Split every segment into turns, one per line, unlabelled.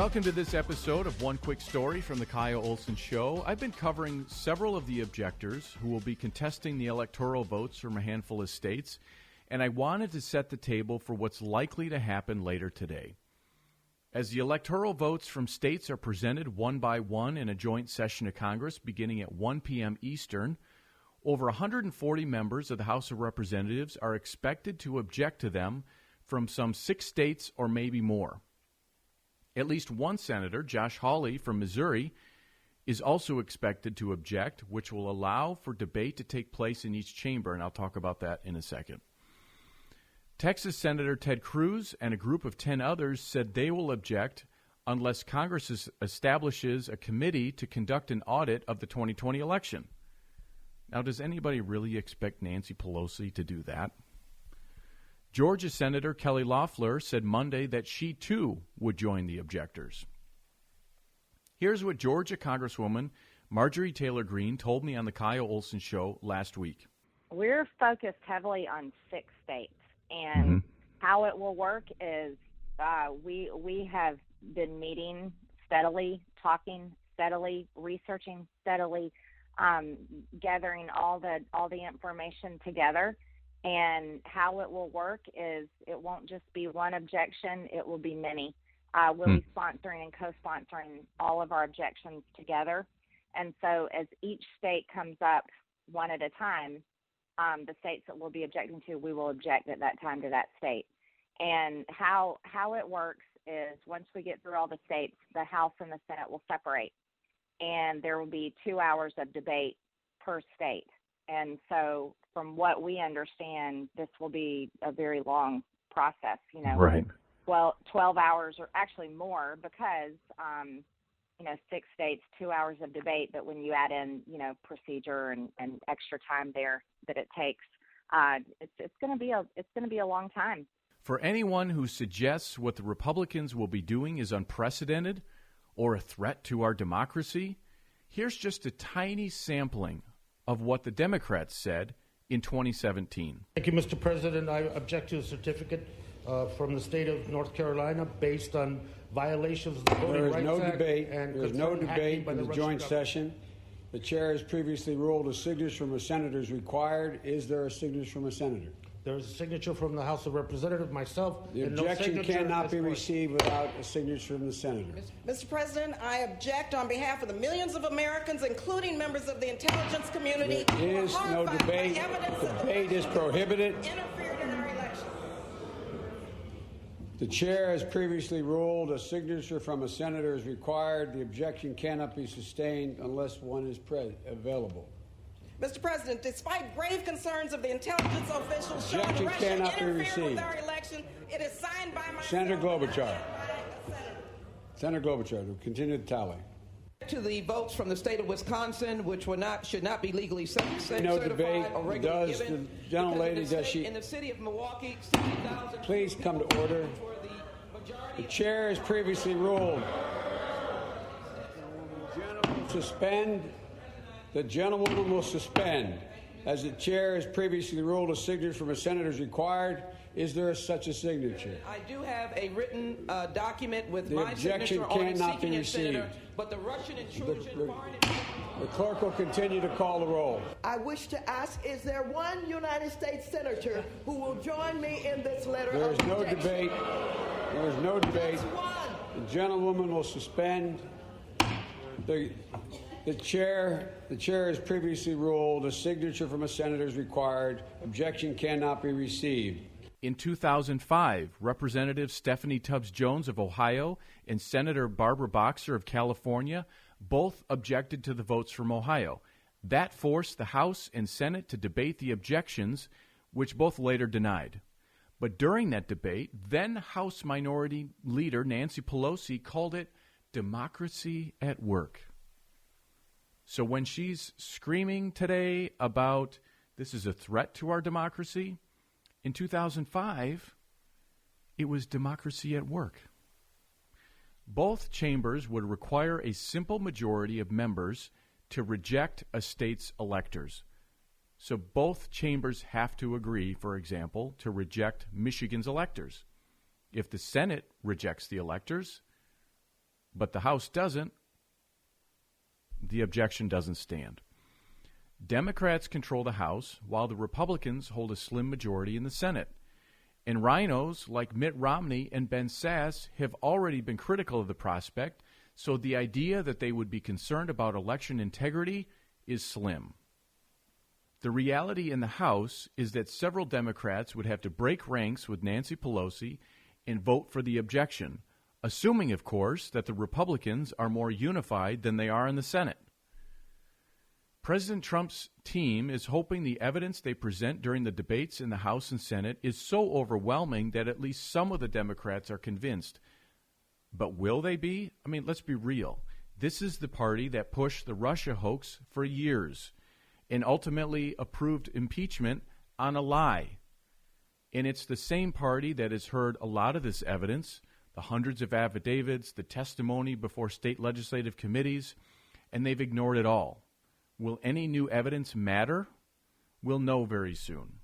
Welcome to this episode of One Quick Story from the Kyle Olson Show. I've been covering several of the objectors who will be contesting the electoral votes from a handful of states, and I wanted to set the table for what's likely to happen later today. As the electoral votes from states are presented one by one in a joint session of Congress beginning at 1 p.m. Eastern, over 140 members of the House of Representatives are expected to object to them from some 6 states or maybe more. At least one senator, Josh Hawley from Missouri, is also expected to object, which will allow for debate to take place in each chamber, and I'll talk about that in a second. Texas Senator Ted Cruz and a group of 10 others said they will object unless Congress establishes a committee to conduct an audit of the 2020 election. Now, does anybody really expect Nancy Pelosi to do that? Georgia Senator Kelly Loeffler said Monday that she, too, would join the objectors. Here's what Georgia Congresswoman Marjorie Taylor Greene told me on the Kyle Olson Show last week.
We're focused heavily on 6 states, and how it will work is we have been meeting steadily, talking steadily, researching steadily, gathering all the information together. And how it will work is it won't just be one objection, it will be many. We'll be sponsoring and co-sponsoring all of our objections together. And so as each state comes up one at a time, the states that we'll be objecting to, we will object at that time to that state. And how it works is once we get through all the states, the House and the Senate will separate. And there will be 2 hours of debate per state. And so from what we understand, this will be a very long process,
Right.
Well, 12 hours or actually more because, 6 states, 2 hours of debate. But when you add in, procedure and extra time there that it takes, it's going to be a long time.
For anyone who suggests what the Republicans will be doing is unprecedented or a threat to our democracy, here's just a tiny sampling of what the Democrats said in 2017.
Thank you, Mr. President. I object to a certificate from the state of North Carolina based on violations of the Voting Rights Act.
There is no debate in the joint session. The chair has previously ruled a signature from a senator is required. Is there a signature from a senator?
There is a signature from the House of Representatives, myself.
The objection cannot be received without a signature from the senator.
Mr. President, I object on behalf of the millions of Americans, including members of the intelligence community.
There is no debate. Debate is prohibited.
Interfered in our election.
The chair has previously ruled a signature from a senator is required. The objection cannot be sustained unless one is available.
Mr. President, despite grave concerns of the intelligence officials showing
Objection
Russia
cannot be
interfered
received.
with our election, it is signed by myself.
Senator Klobuchar. Senator Klobuchar, to continue the tally.
To the votes from the state of Wisconsin, which should not be legally certified
no debate.
or regularly
Does
given.
the gentlelady, does she?
In the city of Milwaukee, 60,000.
Please come to order. The chair has previously ruled. The gentlewoman will suspend. As the chair has previously ruled, a signature from a senator is required. Is there such a signature?
I do have a written document with
The
my
objection
signature on it
cannot be
seeking a senator,
received.
but the Russian intrusion, foreign intrusion.
The clerk will continue to call the roll.
I wish to ask, is there one United States senator who will join me in this letter
There
of
is no
rejection?
debate. There is no debate.
Just one.
The gentlewoman will suspend. The chair has previously ruled a signature from a senator is required. Objection cannot be received.
In 2005, Representative Stephanie Tubbs Jones of Ohio and Senator Barbara Boxer of California both objected to the votes from Ohio. That forced the House and Senate to debate the objections, which both later denied. But during that debate, then House Minority Leader Nancy Pelosi called it democracy at work. So when she's screaming today about this is a threat to our democracy, in 2005, it was democracy at work. Both chambers would require a simple majority of members to reject a state's electors. So both chambers have to agree, for example, to reject Michigan's electors. If the Senate rejects the electors, but the House doesn't, the objection doesn't stand. Democrats control the House while the Republicans hold a slim majority in the Senate. And rhinos like Mitt Romney and Ben Sasse have already been critical of the prospect, so the idea that they would be concerned about election integrity is slim. The reality in the House is that several Democrats would have to break ranks with Nancy Pelosi and vote for the objection, assuming, of course, that the Republicans are more unified than they are in the Senate. President Trump's team is hoping the evidence they present during the debates in the House and Senate is so overwhelming that at least some of the Democrats are convinced. But will they be? I mean, let's be real. This is the party that pushed the Russia hoax for years and ultimately approved impeachment on a lie. And it's the same party that has heard a lot of this evidence, the hundreds of affidavits, the testimony before state legislative committees, and they've ignored it all. Will any new evidence matter? We'll know very soon.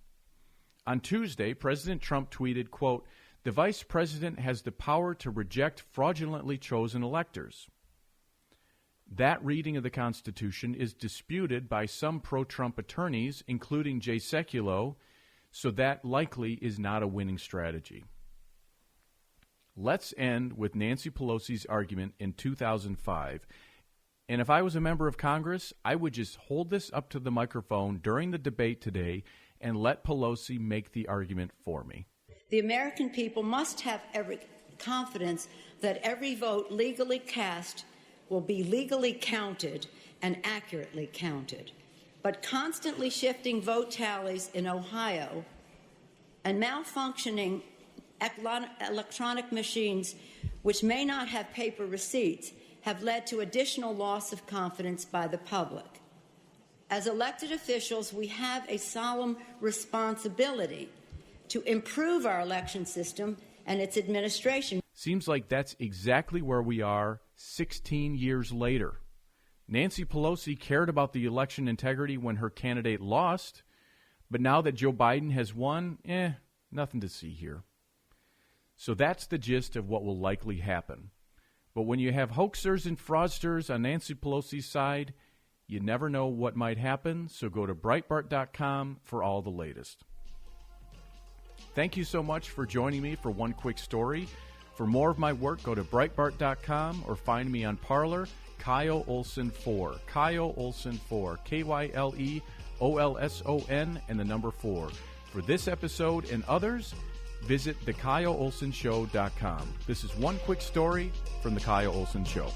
On Tuesday, President Trump tweeted, quote, "The vice president has the power to reject fraudulently chosen electors." That reading of the Constitution is disputed by some pro-Trump attorneys, including Jay Sekulow, so that likely is not a winning strategy. Let's end with Nancy Pelosi's argument in 2005. And if I was a member of Congress, I would just hold this up to the microphone during the debate today and let Pelosi make the argument for me.
The American people must have every confidence that every vote legally cast will be legally counted and accurately counted. But constantly shifting vote tallies in Ohio and malfunctioning electronic machines, which may not have paper receipts, have led to additional loss of confidence by the public. As elected officials, we have a solemn responsibility to improve our election system and its administration.
Seems like that's exactly where we are 16 years later. Nancy Pelosi cared about the election integrity when her candidate lost, but now that Joe Biden has won, nothing to see here. So that's the gist of what will likely happen. But when you have hoaxers and fraudsters on Nancy Pelosi's side, you never know what might happen, so go to Breitbart.com for all the latest. Thank you so much for joining me for One Quick Story. For more of my work, go to Breitbart.com or find me on Parler, Kyle Olson 4. Kyle Olson 4. KYLEOLSON and the number 4. For this episode and others, visit thekyleolsonshow.com. This is One Quick Story from The Kyle Olson Show.